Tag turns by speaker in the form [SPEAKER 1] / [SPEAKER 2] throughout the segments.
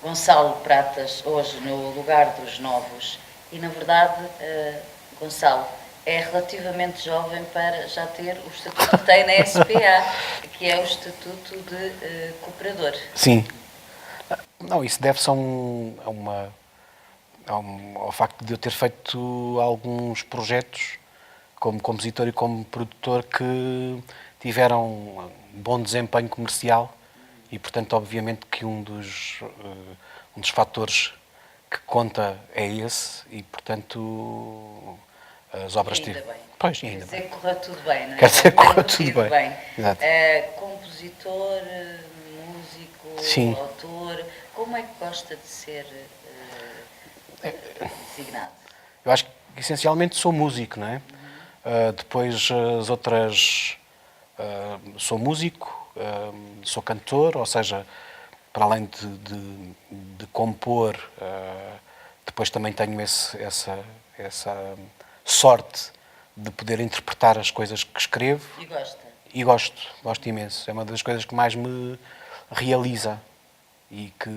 [SPEAKER 1] Gonçalo Pratas, hoje no lugar dos novos, e na verdade, Gonçalo é relativamente jovem para já ter o estatuto que tem na SPA, que é o Estatuto de Cooperador.
[SPEAKER 2] Sim. Não, isso deve-se ao facto de eu ter feito alguns projetos como compositor e como produtor que tiveram um bom desempenho comercial e, portanto, obviamente que um dos fatores que conta é esse e, portanto, as obras
[SPEAKER 1] E ainda bem.
[SPEAKER 2] Pois, e ainda
[SPEAKER 1] Quer dizer
[SPEAKER 2] bem.
[SPEAKER 1] que corra tudo bem, não é?
[SPEAKER 2] Quer dizer que corra
[SPEAKER 1] Tenho
[SPEAKER 2] tudo bem. Exato.
[SPEAKER 1] Compositor, músico,
[SPEAKER 2] Sim.
[SPEAKER 1] autor, como é que gosta de ser designado?
[SPEAKER 2] Eu acho que essencialmente sou músico, não é? Depois as outras. Sou músico, sou cantor, ou seja, para além de compor, depois também tenho essa sorte de poder interpretar as coisas que escrevo.
[SPEAKER 1] E gosta?
[SPEAKER 2] E gosto imenso. É uma das coisas que mais me realiza e que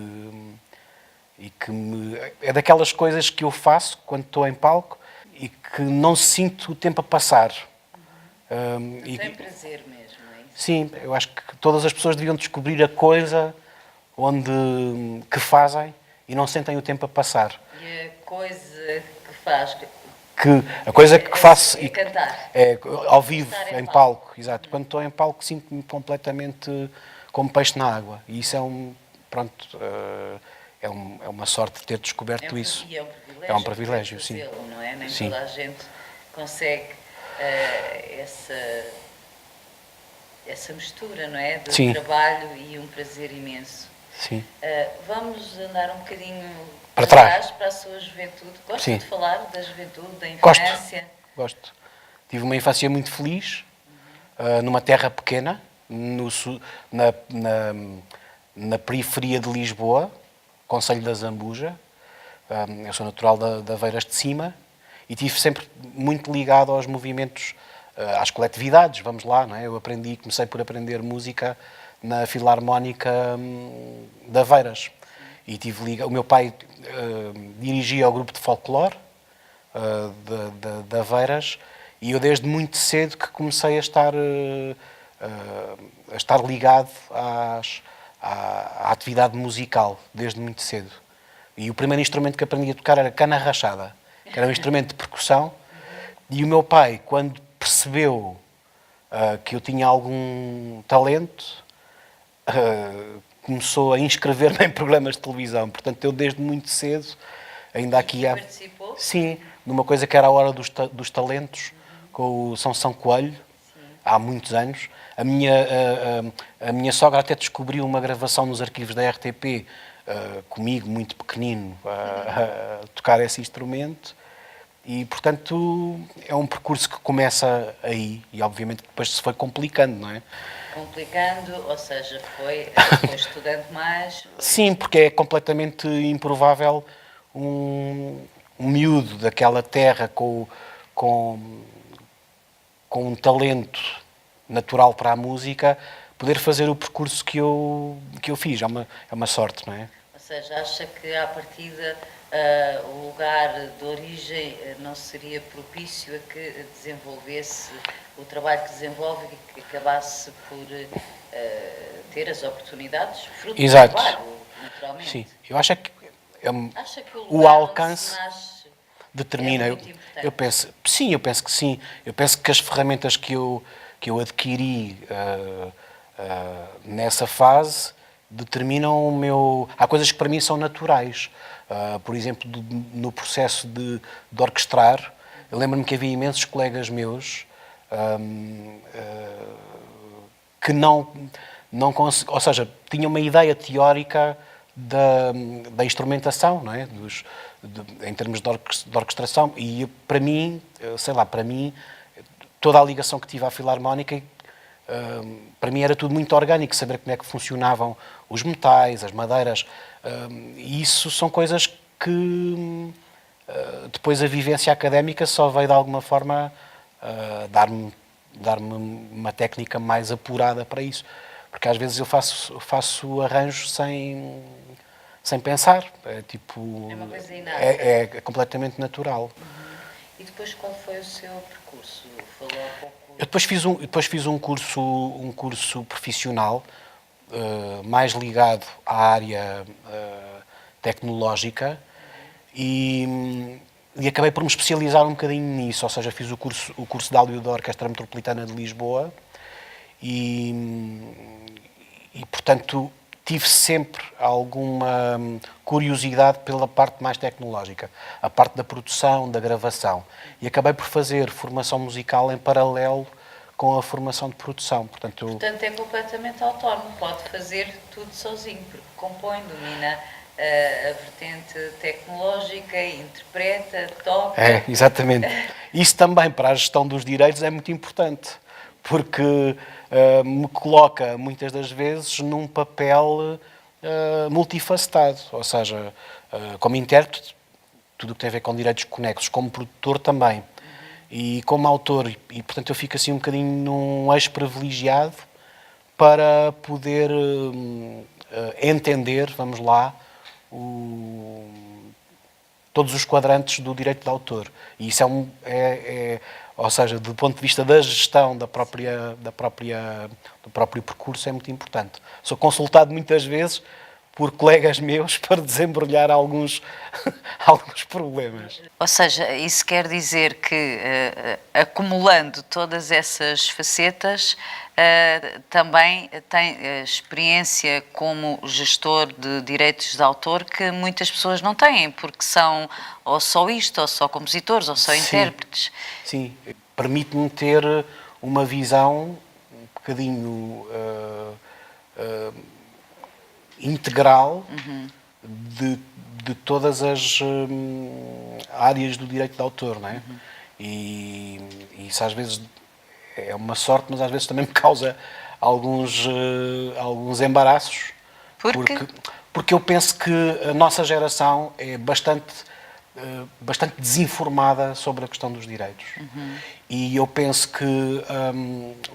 [SPEAKER 2] é daquelas coisas que eu faço quando estou em palco e que não sinto o tempo a passar.
[SPEAKER 1] Tem prazer mesmo, é isso?
[SPEAKER 2] Sim, eu acho que todas as pessoas deviam descobrir a coisa que fazem e não sentem o tempo a passar.
[SPEAKER 1] E a coisa que faz...
[SPEAKER 2] A coisa que faço
[SPEAKER 1] é cantar.
[SPEAKER 2] é ao vivo,
[SPEAKER 1] Estar
[SPEAKER 2] em palco, exato. Quando estou em palco sinto-me completamente como peixe na água. E isso é uma sorte ter descoberto isso.
[SPEAKER 1] E é um privilégio.
[SPEAKER 2] É um privilégio, sim.
[SPEAKER 1] Não é? Nem
[SPEAKER 2] Sim.
[SPEAKER 1] toda a gente consegue essa mistura, não é? De trabalho e um prazer imenso.
[SPEAKER 2] Sim.
[SPEAKER 1] Vamos andar um bocadinho
[SPEAKER 2] para trás,
[SPEAKER 1] para a sua juventude. Gosta
[SPEAKER 2] Sim.
[SPEAKER 1] de falar da juventude, da infância?
[SPEAKER 2] Gosto. Tive uma infância muito feliz, numa terra pequena, na periferia de Lisboa, concelho da Zambuja. Eu sou natural de Aveiras de Cima e estive sempre muito ligado aos movimentos, às coletividades, vamos lá, não é? Eu comecei por aprender música na Filarmónica de Aveiras. E o meu pai dirigia o grupo de folclore de Aveiras e eu desde muito cedo que comecei a estar ligado à atividade musical, desde muito cedo. E o primeiro instrumento que aprendi a tocar era cana rachada, que era um instrumento de percussão, e o meu pai, quando percebeu que eu tinha algum talento, começou a inscrever-me em programas de televisão. Portanto, eu desde muito cedo, ainda aqui
[SPEAKER 1] participou?
[SPEAKER 2] Sim, numa coisa que era a Hora dos Talentos, com o São Coelho, há muitos anos. A minha sogra até descobriu uma gravação nos arquivos da RTP, comigo, muito pequenino, a tocar esse instrumento. E, portanto, é um percurso que começa aí e, obviamente, depois se foi complicando, não é?
[SPEAKER 1] Complicando, ou seja, foi estudando mais?
[SPEAKER 2] Sim, porque é completamente improvável um miúdo daquela terra com um talento natural para a música poder fazer o percurso que eu fiz. É uma sorte, não é?
[SPEAKER 1] Ou seja, acha que à partida o lugar de origem não seria propício a que desenvolvesse o trabalho que desenvolve e que acabasse por ter as oportunidades fruto do trabalho, naturalmente?
[SPEAKER 2] Sim, eu acho que
[SPEAKER 1] acha que
[SPEAKER 2] o alcance determina.
[SPEAKER 1] É muito importante.
[SPEAKER 2] Eu penso que sim. Eu penso que as ferramentas que eu adquiri nessa fase determinam o meu... Há coisas que para mim são naturais. Por exemplo, no processo de orquestrar, eu lembro-me que havia imensos colegas meus que não conseguiam... Ou seja, tinham uma ideia teórica da instrumentação, não é? Em termos de orquestração. E para mim, toda a ligação que tive à Filarmónica, para mim era tudo muito orgânico, saber como é que funcionavam os metais, as madeiras. E isso são coisas que depois a vivência académica só veio de alguma forma dar-me uma técnica mais apurada para isso. Porque às vezes eu faço arranjos sem sem pensar. É tipo...
[SPEAKER 1] É uma coisa inata.
[SPEAKER 2] É completamente natural.
[SPEAKER 1] E depois qual foi o seu percurso? Falou há pouco.
[SPEAKER 2] Eu depois fiz um curso profissional, mais ligado à área tecnológica e acabei por me especializar um bocadinho nisso, ou seja, fiz o curso de áudio da Orquestra Metropolitana de Lisboa e portanto, tive sempre alguma curiosidade pela parte mais tecnológica, a parte da produção, da gravação. E acabei por fazer formação musical em paralelo com a formação de produção. Portanto,
[SPEAKER 1] é completamente autónomo, pode fazer tudo sozinho, porque compõe, domina a vertente tecnológica, interpreta, toca.
[SPEAKER 2] é, exatamente. Isso também para a gestão dos direitos é muito importante, porque me coloca muitas das vezes num papel multifacetado, ou seja, como intérprete, tudo o que tem a ver com direitos conexos, como produtor também, e como autor, e portanto eu fico assim um bocadinho num eixo privilegiado para poder entender, vamos lá, todos os quadrantes do direito de autor. E isso ou seja, do ponto de vista da gestão do próprio percurso, é muito importante. Sou consultado muitas vezes por colegas meus para desembrulhar alguns problemas.
[SPEAKER 1] Ou seja, isso quer dizer que, acumulando todas essas facetas, também tem experiência como gestor de direitos de autor que muitas pessoas não têm, porque são ou só isto, ou só compositores, ou só intérpretes.
[SPEAKER 2] Sim, permite-me ter uma visão um bocadinho integral de todas as áreas do direito de autor, não é? E isso às vezes é uma sorte, mas às vezes também me causa alguns embaraços. Porque eu penso que a nossa geração é bastante desinformada sobre a questão dos direitos. E eu penso que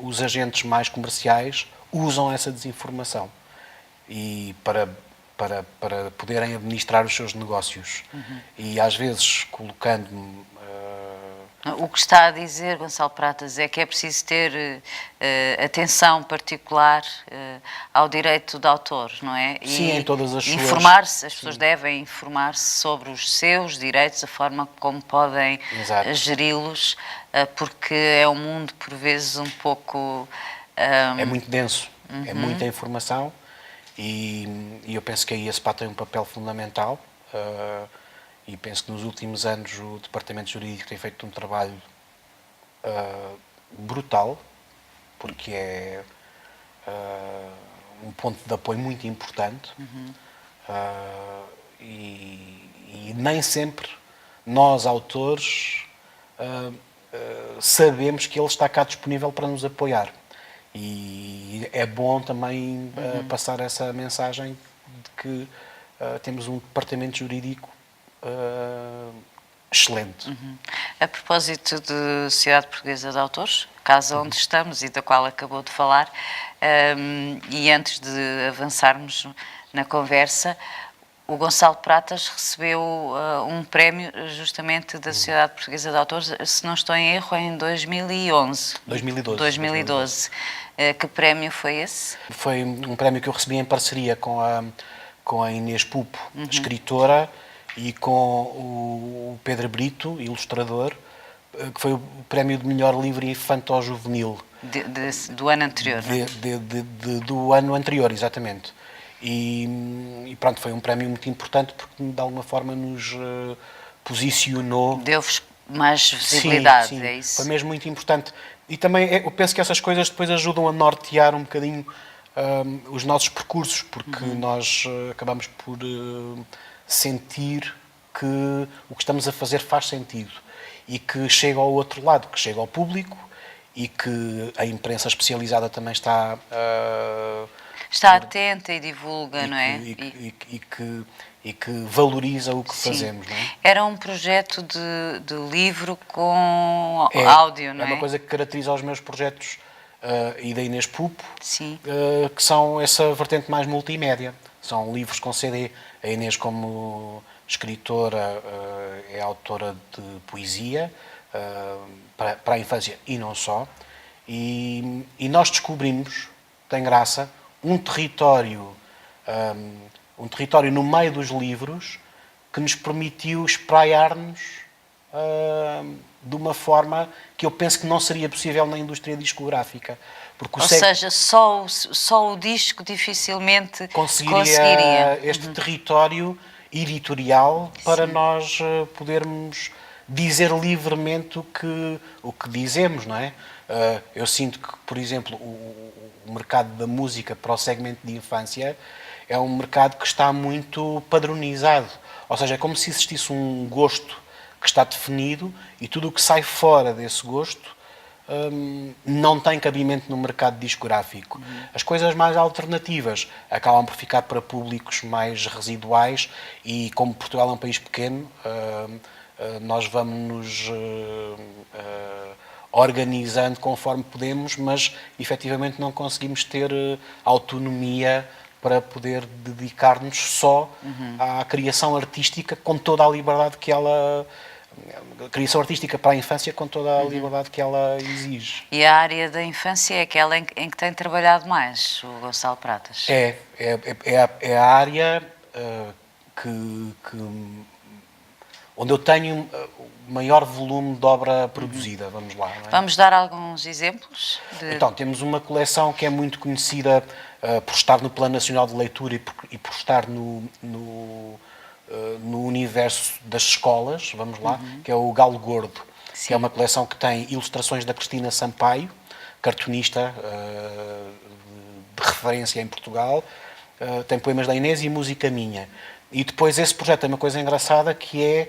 [SPEAKER 2] os agentes mais comerciais usam essa desinformação e para poderem administrar os seus negócios. E às vezes colocando-me...
[SPEAKER 1] O que está a dizer, Gonçalo Pratas, é que é preciso ter atenção particular ao direito de autor, não é?
[SPEAKER 2] Sim, em todas as suas...
[SPEAKER 1] Informar-se, as pessoas devem informar-se sobre os seus direitos, a forma como podem geri-los, porque é um mundo, por vezes, um pouco...
[SPEAKER 2] É muito denso, é muita informação e eu penso que aí a SPA tem um papel fundamental. E penso que nos últimos anos o Departamento Jurídico tem feito um trabalho brutal, porque é um ponto de apoio muito importante e nem sempre nós, autores, sabemos que ele está cá disponível para nos apoiar. E é bom também passar essa mensagem de que temos um Departamento Jurídico excelente.
[SPEAKER 1] A propósito de Sociedade Portuguesa de Autores, casa onde estamos e da qual acabou de falar, e antes de avançarmos na conversa, o Gonçalo Pratas recebeu um prémio justamente da Sociedade Portuguesa de Autores, se não estou em erro, em 2011. 2012. Que prémio foi esse?
[SPEAKER 2] Foi um prémio que eu recebi em parceria com a Inês Pupo, escritora, e com o Pedro Brito, ilustrador, que foi o prémio de melhor livro infanto-juvenil.
[SPEAKER 1] Do ano anterior,
[SPEAKER 2] do ano anterior, exatamente. E pronto, foi um prémio muito importante porque de alguma forma nos posicionou.
[SPEAKER 1] Deu-vos mais visibilidade,
[SPEAKER 2] sim,
[SPEAKER 1] é isso?
[SPEAKER 2] Foi mesmo muito importante. E também eu penso que essas coisas depois ajudam a nortear um bocadinho os nossos percursos, porque nós acabamos por sentir que o que estamos a fazer faz sentido e que chega ao outro lado, que chega ao público e que a imprensa especializada também está
[SPEAKER 1] atenta e divulga, não é?
[SPEAKER 2] E que valoriza o que fazemos, não é?
[SPEAKER 1] Era um projeto de livro com áudio, não é?
[SPEAKER 2] É uma coisa que caracteriza os meus projetos e da Inês Pupo,
[SPEAKER 1] Sim.
[SPEAKER 2] que são essa vertente mais multimédia. São livros com CD. A Inês, como escritora, é autora de poesia para a infância e não só. E nós descobrimos, tem graça, um território no meio dos livros que nos permitiu espraiar-nos de uma forma que eu penso que não seria possível na indústria discográfica. Porque
[SPEAKER 1] Ou seja, só o disco dificilmente conseguiria
[SPEAKER 2] este território editorial para nós podermos dizer livremente o que dizemos, não é? Eu sinto que, por exemplo, o mercado da música para o segmento de infância é um mercado que está muito padronizado. Ou seja, é como se existisse um gosto que está definido e tudo o que sai fora desse gosto não tem cabimento no mercado discográfico. As coisas mais alternativas acabam por ficar para públicos mais residuais e, como Portugal é um país pequeno, nós vamos nos organizando conforme podemos, mas efetivamente não conseguimos ter autonomia para poder dedicar-nos só à criação artística com toda a liberdade que ela... criação artística para a infância com toda a liberdade que ela exige.
[SPEAKER 1] E a área da infância é aquela em que tem trabalhado mais, o Gonçalo Pratas.
[SPEAKER 2] É a área onde eu tenho o maior volume de obra produzida, vamos lá. Não é?
[SPEAKER 1] Vamos dar alguns exemplos?
[SPEAKER 2] Então, temos uma coleção que é muito conhecida por estar no Plano Nacional de Leitura e por estar no universo das escolas, vamos lá, que é o Galo Gordo,
[SPEAKER 1] Sim.
[SPEAKER 2] que é uma coleção que tem ilustrações da Cristina Sampaio, cartunista de referência em Portugal, tem poemas da Inês e música minha. E depois esse projeto tem uma coisa engraçada que é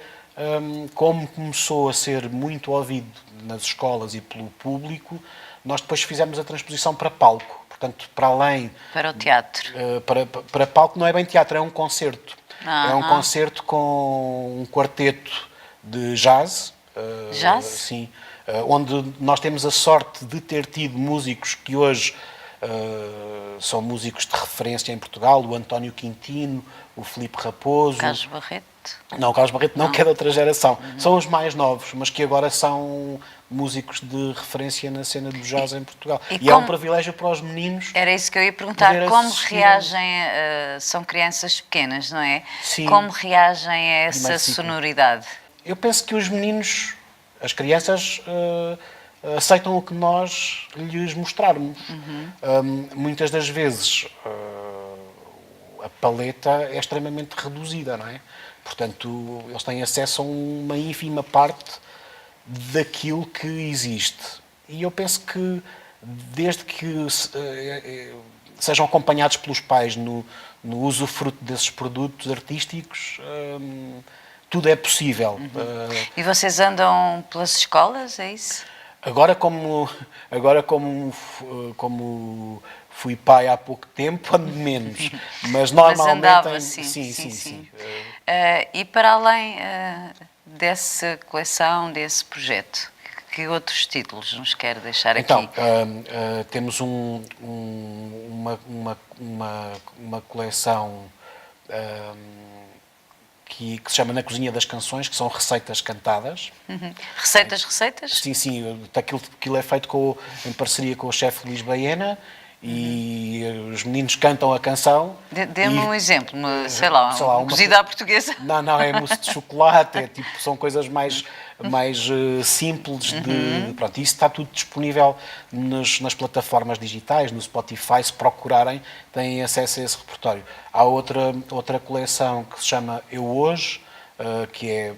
[SPEAKER 2] como começou a ser muito ouvido nas escolas e pelo público, nós depois fizemos a transposição para palco. Portanto, para além...
[SPEAKER 1] Para o teatro.
[SPEAKER 2] Para palco não é bem teatro, é um concerto. É um
[SPEAKER 1] Ah.
[SPEAKER 2] concerto com um quarteto de jazz.
[SPEAKER 1] Jazz?
[SPEAKER 2] Sim. Onde nós temos a sorte de ter tido músicos que hoje são músicos de referência em Portugal, o António Quintino, o Filipe Raposo.
[SPEAKER 1] Carlos Barreto?
[SPEAKER 2] Não, o Carlos Barreto não, que é de outra geração. São os mais novos, mas que agora são músicos de referência na cena do jazz em Portugal. E é um privilégio para os meninos.
[SPEAKER 1] Era isso que eu ia perguntar. Como
[SPEAKER 2] assistir...
[SPEAKER 1] reagem, são crianças pequenas, não é?
[SPEAKER 2] Sim.
[SPEAKER 1] Como reagem a essa sonoridade?
[SPEAKER 2] Eu penso que os meninos, as crianças, aceitam o que nós lhes mostrarmos. Muitas das vezes a paleta é extremamente reduzida, não é? Portanto, eles têm acesso a uma ínfima parte daquilo que existe. E eu penso que, desde que sejam acompanhados pelos pais no usufruto desses produtos artísticos, tudo é possível.
[SPEAKER 1] E vocês andam pelas escolas, é isso?
[SPEAKER 2] Agora como fui pai há pouco tempo, ando menos. Mas normalmente...
[SPEAKER 1] Mas andava, sim. E para além dessa coleção, desse projeto, que outros títulos nos quer deixar aqui?
[SPEAKER 2] Então, temos uma coleção que se chama Na Cozinha das Canções, que são receitas cantadas.
[SPEAKER 1] Receitas?
[SPEAKER 2] Sim. Aquilo é feito em parceria com o chefe Luís Baena, e os meninos cantam a canção.
[SPEAKER 1] Dê-me um exemplo, sei lá, uma cozida à portuguesa.
[SPEAKER 2] Não, é mousse de chocolate, são coisas mais simples. Pronto, isso está tudo disponível nas plataformas digitais, no Spotify, se procurarem, têm acesso a esse repertório. Há outra coleção que se chama Eu Hoje, que é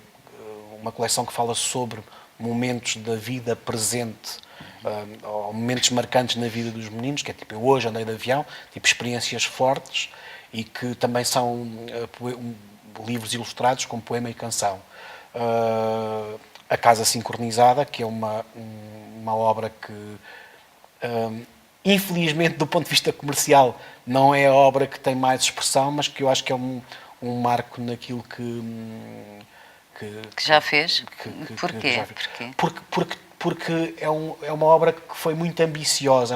[SPEAKER 2] uma coleção que fala sobre momentos da vida presente, ou momentos marcantes na vida dos meninos, que é tipo, eu hoje andei de avião, tipo experiências fortes, e que também são livros ilustrados com poema e canção. A Casa Sincronizada, que é uma obra que, infelizmente, do ponto de vista comercial, não é a obra que tem mais expressão, mas que eu acho que é um marco naquilo que
[SPEAKER 1] já fez? Porquê?
[SPEAKER 2] Porque porque é uma obra que foi muito ambiciosa,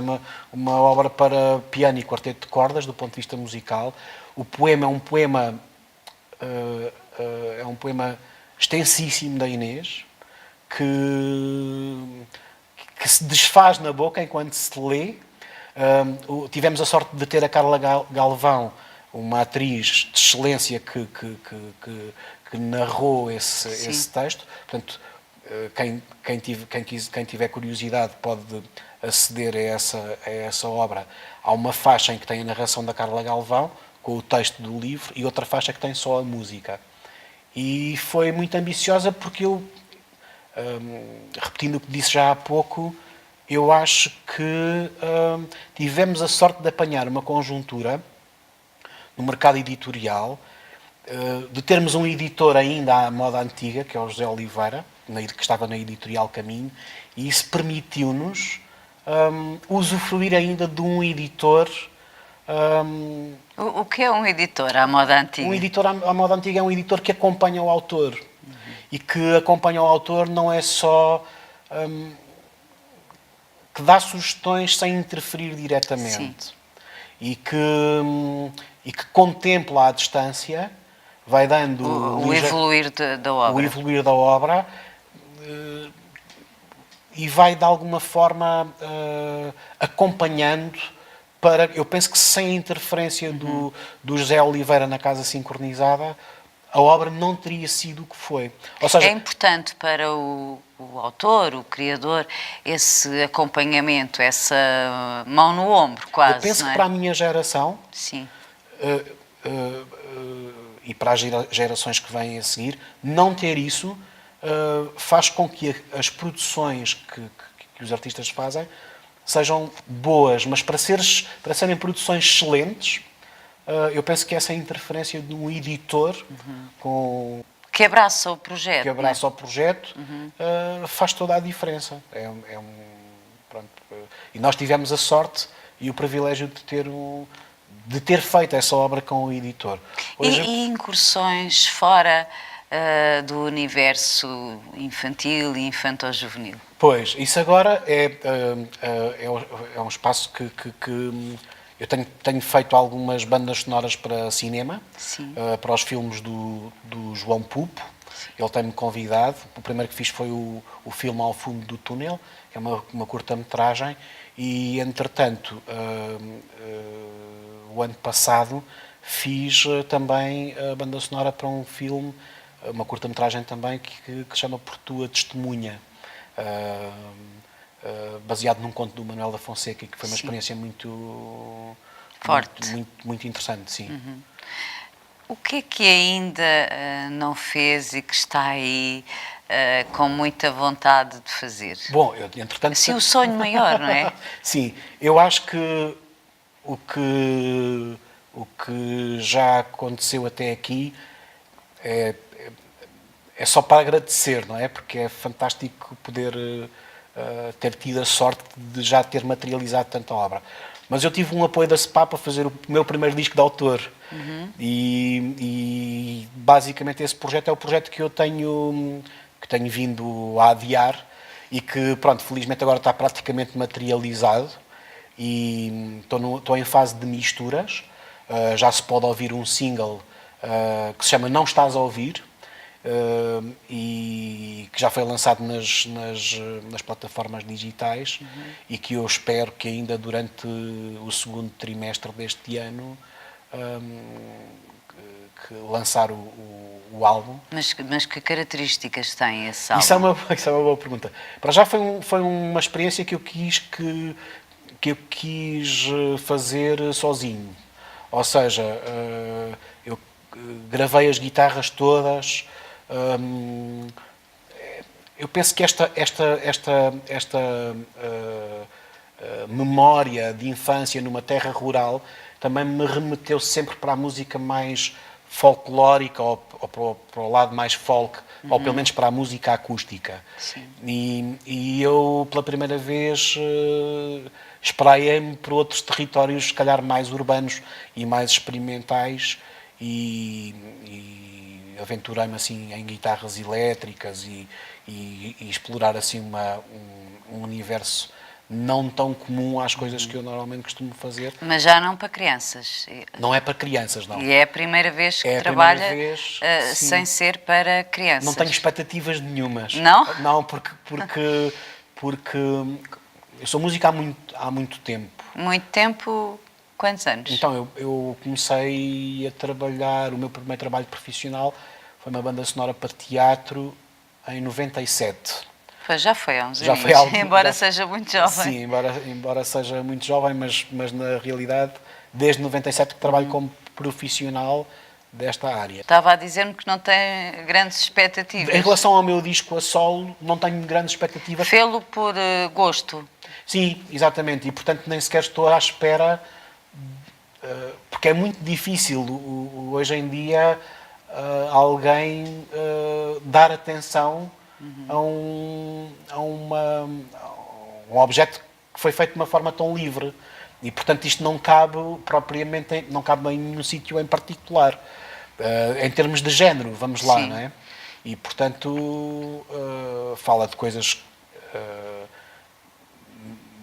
[SPEAKER 2] uma obra para piano e quarteto de cordas, do ponto de vista musical. O poema é um poema extensíssimo da Inês, que se desfaz na boca enquanto se lê. Tivemos a sorte de ter a Carla Galvão, uma atriz de excelência que narrou esse texto. Portanto, quem tiver curiosidade pode aceder a essa obra. Há uma faixa em que tem a narração da Carla Galvão, com o texto do livro, e outra faixa que tem só a música. E foi muito ambiciosa porque eu, repetindo o que disse já há pouco, eu acho que tivemos a sorte de apanhar uma conjuntura no mercado editorial, de termos um editor ainda à moda antiga, que é o José Oliveira, que estava na editorial Caminho, e isso permitiu-nos usufruir ainda de um editor.
[SPEAKER 1] O que é um editor à moda antiga?
[SPEAKER 2] Um editor à moda antiga é um editor que acompanha o autor. E que acompanha o autor não é só... que dá sugestões sem interferir diretamente. Sim. E que contempla à distância, vai dando...
[SPEAKER 1] O evoluir da obra.
[SPEAKER 2] O evoluir da obra, e vai, de alguma forma, acompanhando para... Eu penso que sem a interferência do José Oliveira na Casa Sincronizada, a obra não teria sido o que foi. Ou seja,
[SPEAKER 1] é importante para o autor, o criador, esse acompanhamento, essa mão no ombro, quase.
[SPEAKER 2] Eu penso
[SPEAKER 1] não é?
[SPEAKER 2] Que para a minha geração...
[SPEAKER 1] Sim.
[SPEAKER 2] E para as gerações que vêm a seguir, não ter isso faz com que as produções que os artistas fazem sejam boas, mas para serem produções excelentes, eu penso que essa interferência de um editor
[SPEAKER 1] que abraça o projeto,
[SPEAKER 2] o projeto faz toda a diferença. Pronto. E nós tivemos a sorte e o privilégio de ter feito essa obra com o editor.
[SPEAKER 1] E incursões fora do universo infantil e infanto-juvenil?
[SPEAKER 2] Pois, isso agora é um espaço que eu tenho feito algumas bandas sonoras para cinema, para os filmes do João Pupo. Ele tem-me convidado. O primeiro que fiz foi o filme Ao Fundo do Túnel, que é uma curta-metragem, e, entretanto, o ano passado fiz também a banda sonora para um filme, uma curta-metragem também, que se chama Por Tua Testemunha, baseado num conto do Manuel da Fonseca, que foi uma experiência muito forte, muito interessante, sim.
[SPEAKER 1] O que é que ainda não fez e que está aí com muita vontade de fazer?
[SPEAKER 2] Bom, entretanto...
[SPEAKER 1] Assim, o sonho maior, não é?
[SPEAKER 2] Sim, eu acho que o que já aconteceu até aqui é só para agradecer, não é? Porque é fantástico poder ter tido a sorte de já ter materializado tanta obra. Mas eu tive um apoio da SPA para fazer o meu primeiro disco de autor. E basicamente esse projeto é o projeto que eu tenho vindo a adiar e que, pronto, felizmente agora está praticamente materializado. E estou em fase de misturas. Já se pode ouvir um single que se chama Não Estás a Ouvir, e que já foi lançado nas plataformas digitais, e que eu espero que ainda durante o segundo trimestre deste ano que lançar o álbum.
[SPEAKER 1] Mas que características tem esse álbum?
[SPEAKER 2] Isso é uma boa pergunta. Para já foi uma experiência que eu quis fazer sozinho. Ou seja, eu gravei as guitarras todas. Eu penso que esta memória de infância numa terra rural também me remeteu sempre para a música mais folclórica, ou para o lado mais folk, ou pelo menos para a música acústica. E eu, pela primeira vez, espraiei-me por outros territórios, se calhar mais urbanos e mais experimentais, e aventurei-me assim em guitarras elétricas e explorar assim um universo não tão comum às coisas que eu normalmente costumo fazer.
[SPEAKER 1] Mas já não para crianças.
[SPEAKER 2] Não é para crianças, não.
[SPEAKER 1] E é a primeira vez que
[SPEAKER 2] É a
[SPEAKER 1] trabalha
[SPEAKER 2] primeira vez,
[SPEAKER 1] sem
[SPEAKER 2] sim.
[SPEAKER 1] ser para crianças.
[SPEAKER 2] Não tenho expectativas nenhumas.
[SPEAKER 1] Não?
[SPEAKER 2] Não, porque eu sou músico há muito tempo.
[SPEAKER 1] Muito tempo, quantos anos?
[SPEAKER 2] Então, eu comecei a trabalhar, o meu primeiro trabalho profissional foi uma banda sonora para teatro em 97.
[SPEAKER 1] Pois já foi há uns
[SPEAKER 2] Já
[SPEAKER 1] anos,
[SPEAKER 2] foi algo,
[SPEAKER 1] embora seja muito jovem.
[SPEAKER 2] Sim, embora seja muito jovem, mas na realidade, desde 97 que trabalho como profissional desta área.
[SPEAKER 1] Estava a dizer-me que não tem grandes expectativas.
[SPEAKER 2] Em relação ao meu disco a solo, não tenho grandes expectativas.
[SPEAKER 1] Fê-lo por gosto.
[SPEAKER 2] Sim, exatamente, e portanto nem sequer estou à espera, porque é muito difícil hoje em dia alguém dar atenção a um objeto que foi feito de uma forma tão livre. E portanto isto não cabe propriamente, não cabe em nenhum sítio em particular. Em termos de género, vamos lá,
[SPEAKER 1] Sim.
[SPEAKER 2] não é? E portanto fala de coisas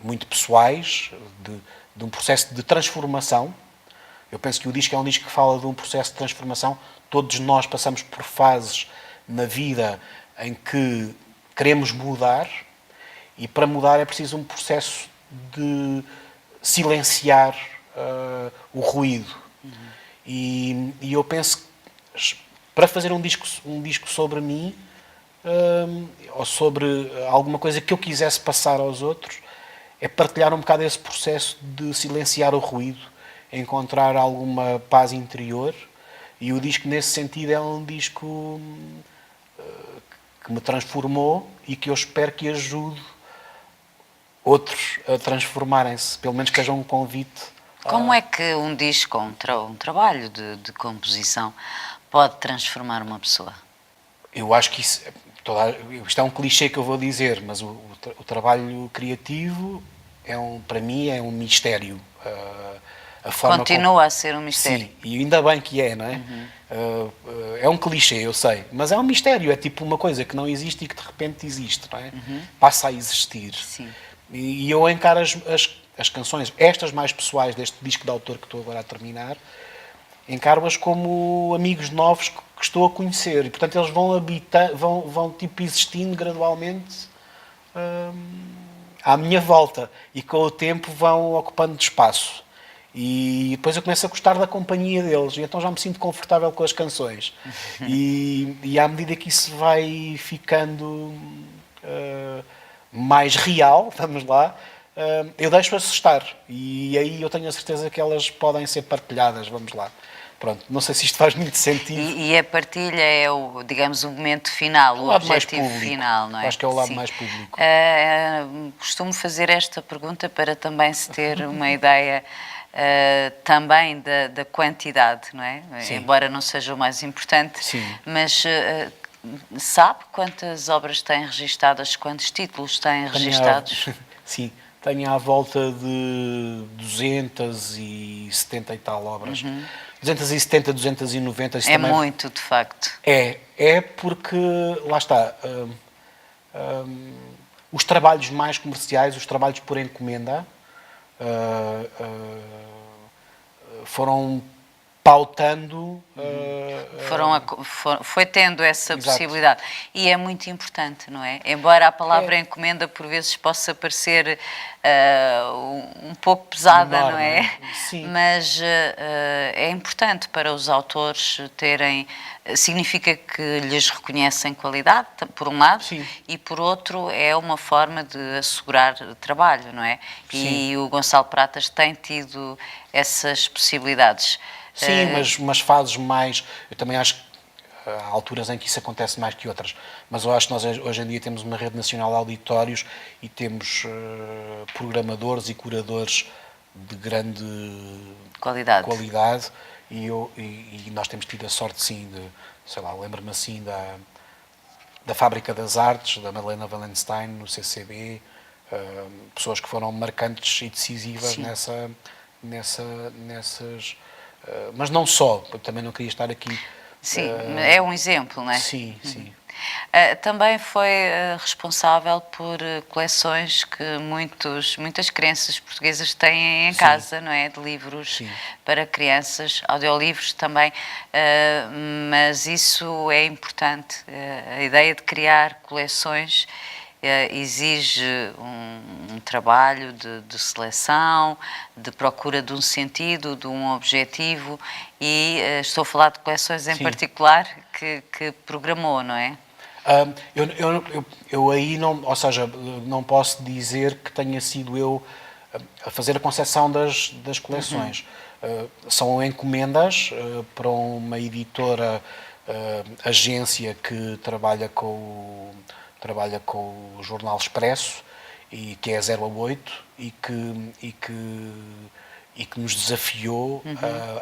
[SPEAKER 2] muito pessoais, de um processo de transformação. Eu penso que o disco é um disco que fala de um processo de transformação. Todos nós passamos por fases na vida em que queremos mudar, e para mudar é preciso um processo de silenciar o ruído. E eu penso que para fazer um disco sobre mim, ou sobre alguma coisa que eu quisesse passar aos outros, é partilhar um bocado esse processo de silenciar o ruído, encontrar alguma paz interior. E o disco, nesse sentido, é um disco que me transformou e que eu espero que ajude outros a transformarem-se, pelo menos que haja um convite.
[SPEAKER 1] Como é que um disco, um trabalho de composição, pode transformar uma pessoa?
[SPEAKER 2] Eu acho que isto é um clichê que eu vou dizer, mas o trabalho criativo para mim é um mistério. A forma
[SPEAKER 1] Continua a ser um mistério.
[SPEAKER 2] Sim, e ainda bem que é, não é? É um clichê, eu sei, mas é um mistério, é tipo uma coisa que não existe e que de repente existe, não é? Passa a existir.
[SPEAKER 1] Sim.
[SPEAKER 2] E eu encaro as canções, estas mais pessoais deste disco de autor que estou agora a terminar, encaro-as como amigos novos que estou a conhecer, e portanto eles vão tipo existindo gradualmente à minha volta, e com o tempo vão ocupando espaço. E depois eu começo a gostar da companhia deles, e então já me sinto confortável com as canções. E à medida que isso vai ficando mais real, vamos lá, eu deixo-as estar. E aí eu tenho a certeza que elas podem ser partilhadas, vamos lá. Pronto, não sei se isto faz muito sentido.
[SPEAKER 1] E a partilha é digamos, o momento final, o objetivo final, não é?
[SPEAKER 2] Acho que é o lado
[SPEAKER 1] Sim.
[SPEAKER 2] mais público.
[SPEAKER 1] Costumo fazer esta pergunta para também se ter uma ideia também da quantidade, não é?
[SPEAKER 2] Sim.
[SPEAKER 1] Embora não seja o mais importante,
[SPEAKER 2] Sim.
[SPEAKER 1] mas sabe quantas obras tem registadas, quantos títulos tem registados?
[SPEAKER 2] Sim, tenho à volta de 270 e tal obras. 270, 290.
[SPEAKER 1] É também muito, de facto.
[SPEAKER 2] É porque, lá está, os trabalhos mais comerciais, os trabalhos por encomenda, foram pautando...
[SPEAKER 1] Foi tendo essa
[SPEAKER 2] Exato.
[SPEAKER 1] possibilidade. E é muito importante, não é? Embora a palavra encomenda por vezes possa parecer um pouco pesada,
[SPEAKER 2] menor,
[SPEAKER 1] não é?
[SPEAKER 2] Sim.
[SPEAKER 1] Mas é importante para os autores terem... Significa que lhes reconhecem qualidade, por um lado,
[SPEAKER 2] Sim.
[SPEAKER 1] e por outro é uma forma de assegurar trabalho, não é?
[SPEAKER 2] Sim.
[SPEAKER 1] E o Gonçalo Pratas tem tido essas possibilidades.
[SPEAKER 2] Sim, mas fases mais... Eu também acho que há alturas em que isso acontece mais que outras, mas eu acho que nós hoje em dia temos uma rede nacional de auditórios e temos programadores e curadores de grande qualidade e nós temos tido a sorte, sim, de, sei lá, lembro-me assim da Fábrica das Artes, da Madalena Wallenstein, no CCB, pessoas que foram marcantes e decisivas nessas Mas não só, eu também não queria estar aqui.
[SPEAKER 1] Sim, é um exemplo, não é?
[SPEAKER 2] Sim, sim.
[SPEAKER 1] Também foi responsável por coleções que muitas crianças portuguesas têm em
[SPEAKER 2] Sim.
[SPEAKER 1] casa, não é? De livros
[SPEAKER 2] Sim.
[SPEAKER 1] para crianças, audiolivros também, mas isso é importante. A ideia de criar coleções exige um trabalho de seleção, de procura de um sentido, de um objetivo, e estou a falar de coleções em
[SPEAKER 2] Sim.
[SPEAKER 1] particular que programou, não é?
[SPEAKER 2] Eu aí não, ou seja, não posso dizer que tenha sido eu a fazer a concepção das coleções. São encomendas para uma editora, agência que trabalha com o Jornal Expresso, e que é 0 a 8, e que nos desafiou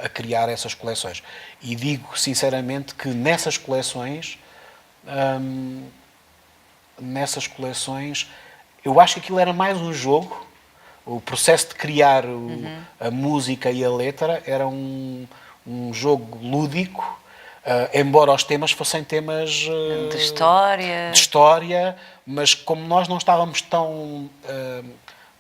[SPEAKER 2] a criar essas coleções. E digo sinceramente que nessas coleções eu acho que aquilo era mais um jogo. O processo de criar a música e a letra era um jogo lúdico, embora os temas fossem temas
[SPEAKER 1] De história.
[SPEAKER 2] de história, mas como nós não estávamos tão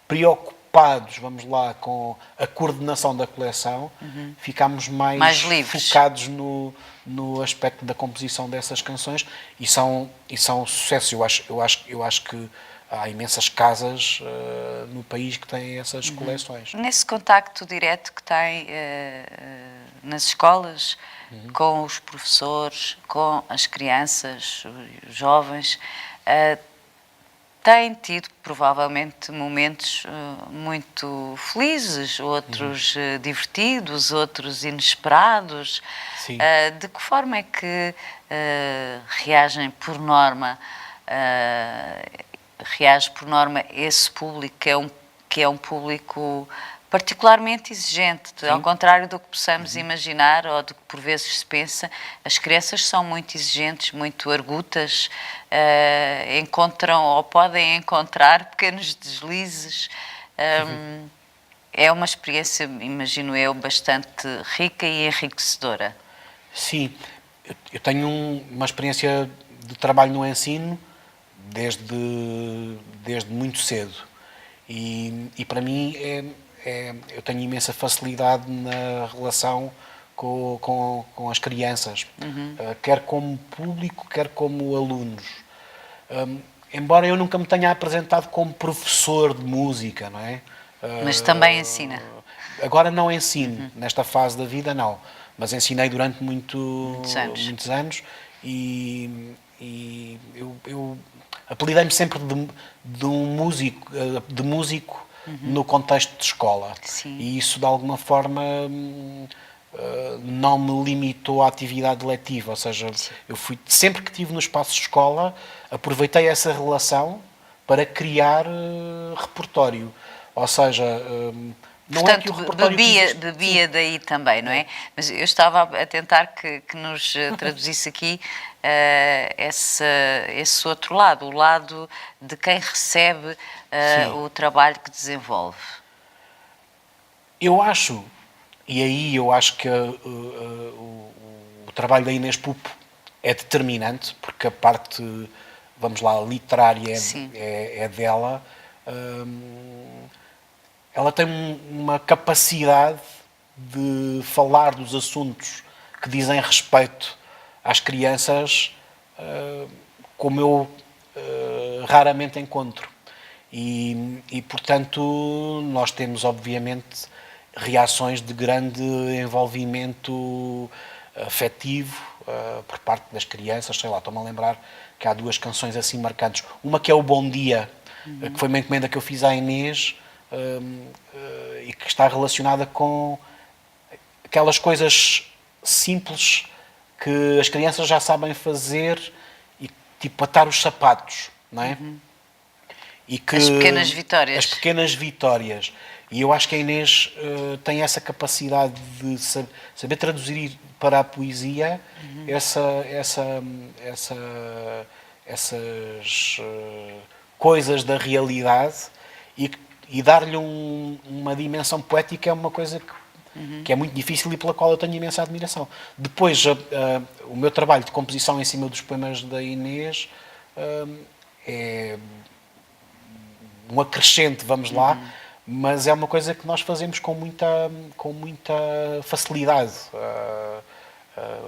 [SPEAKER 2] preocupados, vamos lá, com a coordenação da coleção, ficámos
[SPEAKER 1] Mais livres.
[SPEAKER 2] focados no aspecto da composição dessas canções, e são sucessos. Eu acho que há imensas casas no país que têm essas coleções.
[SPEAKER 1] Nesse contacto direto que tem nas escolas, com os professores, com as crianças, os jovens, tem tido provavelmente momentos muito felizes, outros divertidos, outros inesperados.
[SPEAKER 2] Sim.
[SPEAKER 1] De que forma é que reagem por norma, reage por norma esse público que é um público particularmente exigente, ao contrário do que possamos imaginar ou do que por vezes se pensa. As crianças são muito exigentes, muito argutas, encontram ou podem encontrar pequenos deslizes. É uma experiência, imagino eu, bastante rica e enriquecedora.
[SPEAKER 2] Sim, eu tenho uma experiência de trabalho no ensino desde muito cedo, e para mim eu tenho imensa facilidade na relação com as crianças, quer como público, quer como alunos. Embora eu nunca me tenha apresentado como professor de música, não é?
[SPEAKER 1] Mas também ensina.
[SPEAKER 2] Agora não ensino, nesta fase da vida não, mas ensinei durante muitos anos, e eu apelidei-me sempre de um músico, no contexto de escola.
[SPEAKER 1] Sim.
[SPEAKER 2] E isso de alguma forma não me limitou à atividade letiva, ou seja, eu sempre que estive no espaço de escola, aproveitei essa relação para criar repertório, ou seja, não
[SPEAKER 1] Portanto,
[SPEAKER 2] é que o repertório
[SPEAKER 1] bebia daí também, não é? Mas eu estava a tentar que nos traduzisse aqui esse outro lado, o lado de quem recebe o trabalho que desenvolve.
[SPEAKER 2] Eu acho, e aí eu acho que o trabalho da Inês Pupo é determinante, porque a parte, vamos lá, literária é dela. Ela tem uma capacidade de falar dos assuntos que dizem respeito às crianças, como eu raramente encontro. E, portanto, nós temos, obviamente, reações de grande envolvimento afetivo por parte das crianças. Sei lá, estou-me a lembrar que há duas canções assim marcantes. Uma que é o Bom Dia, que foi uma encomenda que eu fiz à Inês, e que está relacionada com aquelas coisas simples que as crianças já sabem fazer, e tipo atar os sapatos, não é? E que,
[SPEAKER 1] as pequenas vitórias.
[SPEAKER 2] As pequenas vitórias. E eu acho que a Inês tem essa capacidade de saber traduzir para a poesia essas coisas da realidade, e dar-lhe uma dimensão poética. É uma coisa que é muito difícil e pela qual eu tenho imensa admiração. Depois, o meu trabalho de composição em cima dos poemas da Inês é um acrescente, vamos lá, mas é uma coisa que nós fazemos com muita facilidade.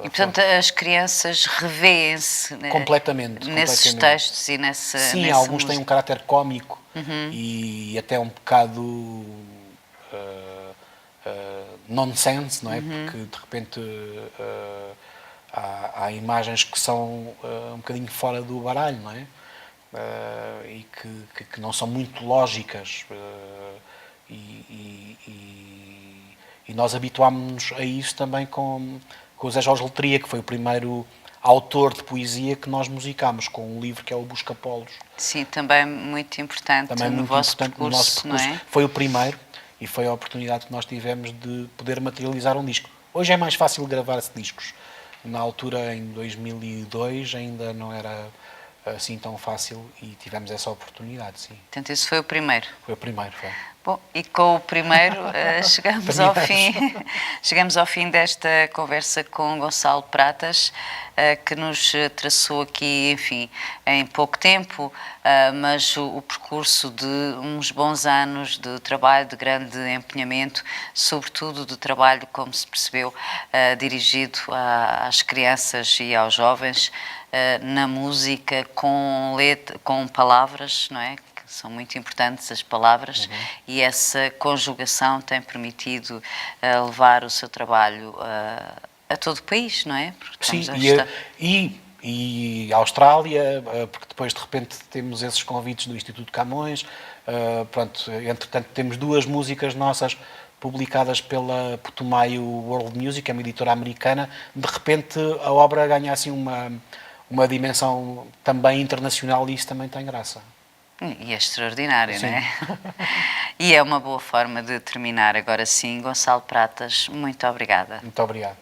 [SPEAKER 3] E, portanto, as crianças revêem-se, né,
[SPEAKER 2] Completamente.
[SPEAKER 3] nesses textos e nessa
[SPEAKER 2] Sim,
[SPEAKER 3] nessa
[SPEAKER 2] alguns
[SPEAKER 3] música.
[SPEAKER 2] têm um caráter cómico e até um bocado nonsense, não é? Porque de repente há imagens que são um bocadinho fora do baralho, não é? E que não são muito lógicas. E nós habituámos-nos a isso também com o Zé Jorge Letria, que foi o primeiro autor de poesia que nós musicámos, com um livro que é o Busca-Polos.
[SPEAKER 3] Sim, também muito importante
[SPEAKER 2] Também
[SPEAKER 3] no
[SPEAKER 2] muito
[SPEAKER 3] vosso
[SPEAKER 2] importante
[SPEAKER 3] percurso,
[SPEAKER 2] no nosso percurso.
[SPEAKER 3] não é?
[SPEAKER 2] Foi o primeiro e foi a oportunidade que nós tivemos de poder materializar um disco. Hoje é mais fácil gravar-se discos. Na altura, em 2002, ainda não era assim tão fácil e tivemos essa oportunidade, sim.
[SPEAKER 3] Portanto, esse foi o primeiro.
[SPEAKER 2] Foi o primeiro, foi.
[SPEAKER 3] Bom, e com o primeiro chegamos ao fim desta conversa com Gonçalo Pratas, que nos traçou aqui, enfim, em pouco tempo, mas o percurso de uns bons anos de trabalho, de grande empenhamento, sobretudo de trabalho, como se percebeu, dirigido às crianças e aos jovens, na música, com palavras, não é? São muito importantes as palavras e essa conjugação tem permitido levar o seu trabalho a todo o país, não é? Porque
[SPEAKER 2] Sim,
[SPEAKER 3] estar...
[SPEAKER 2] e a Austrália, porque depois de repente temos esses convites do Instituto Camões, pronto, entretanto temos 2 músicas nossas publicadas pela Putumayo World Music, é uma editora americana, de repente a obra ganha assim uma dimensão também internacional e isso também tem graça.
[SPEAKER 3] E é extraordinário,
[SPEAKER 2] Sim.
[SPEAKER 3] não é? E é uma boa forma de terminar. Agora sim, Gonçalo Pratas, muito obrigada.
[SPEAKER 2] Muito obrigado.